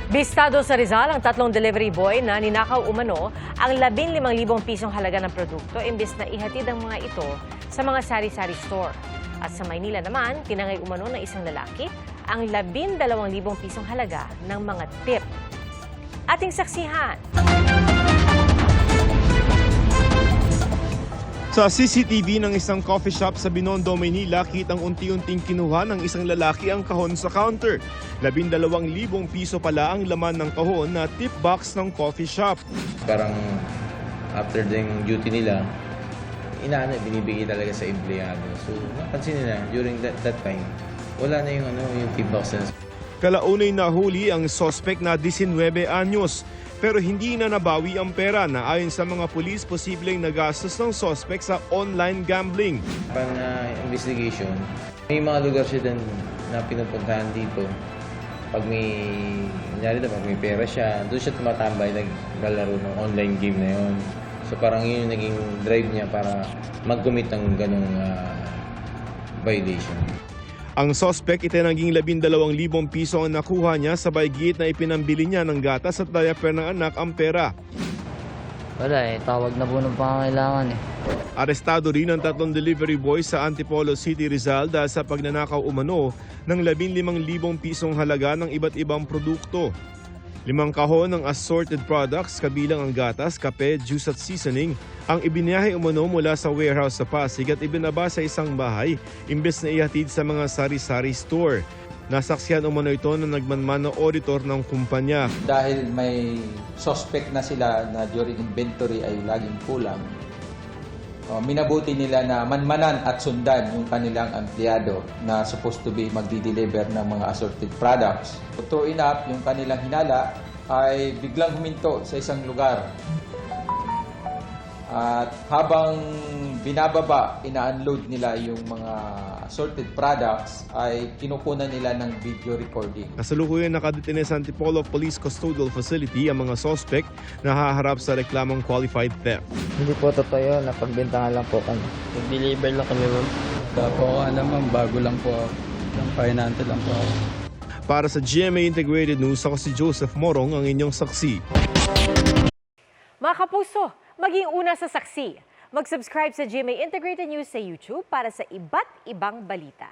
Bistado sa Rizal ang tatlong delivery boy na ninakaw umano ang 15,000 pisong halaga ng produkto imbes na ihatid ang mga ito sa mga sari-sari store. At sa Maynila naman, tinangay umano ng isang lalaki ang 12,000 pisong halaga ng mga tip. Ating saksihan. Sa CCTV ng isang coffee shop sa Binondo, Maynila, kitang unti-unting kinuha ng isang lalaki ang kahon sa counter. 12,000 piso pala ang laman ng kahon na tip box ng coffee shop. Parang after yung duty nila, binibigay talaga sa empleyado. So napansin nila during that time, wala na yung tip boxes. Kalaunay nahuli ang suspect na 19 anyos. Pero hindi na nabawi ang pera na ayon sa mga pulis posibleng nagastos ng suspect sa online gambling. Pang investigation, may mga lugar siya din na pinupuntahan dito. Pag may pera siya, doon siya tumatambay, naglalaro ng online game na yun. So parang yun yung naging drive niya para mag-commit ng ganong violation. Ang suspect itinangging 12,000 piso ang nakuha niya sa git na ipinambili niya ng gatas at diaper ng anak ang pera. Wala tawag na po ng pangangailangan Arestado rin ang tatlong delivery boys sa Antipolo City, Rizal dahil sa pagnanakaw umano ng 15,000 pisong halaga ng iba't ibang produkto. 5 kahon ng assorted products kabilang ang gatas, kape, juice at seasoning ang ibiniyahe umano mula sa warehouse sa Pasig at ibinaba sa isang bahay imbes na ihatid sa mga sari-sari store. Nasaksihan umano ito na nagmanman ng auditor ng kumpanya. Dahil may suspect na sila na during inventory ay laging kulang, minabuti nila na manmanan at sundan yung kanilang empleyado na supposed to be magdi-deliver ng mga assorted products. True enough, yung kanilang hinala ay biglang huminto sa isang lugar. At habang binababa, ina-unload nila yung mga assorted products, ay kinukunan nila ng video recording. Kasalukuyan nakadetine sa Antipolo Police Custodial Facility ang mga suspect na haharap sa reklamong qualified theft. Hindi po totoo yun, napagbintangan lang po kami. Nag-deliver lang kami, ma'am. Po naman, bago lang po ako. Ng finance lang po ako. Para sa GMA Integrated News, ako si Joseph Morong, ang inyong saksi. Mga kapuso, maging una sa saksi. Mag-subscribe sa GMA Integrated News sa YouTube para sa iba't ibang balita.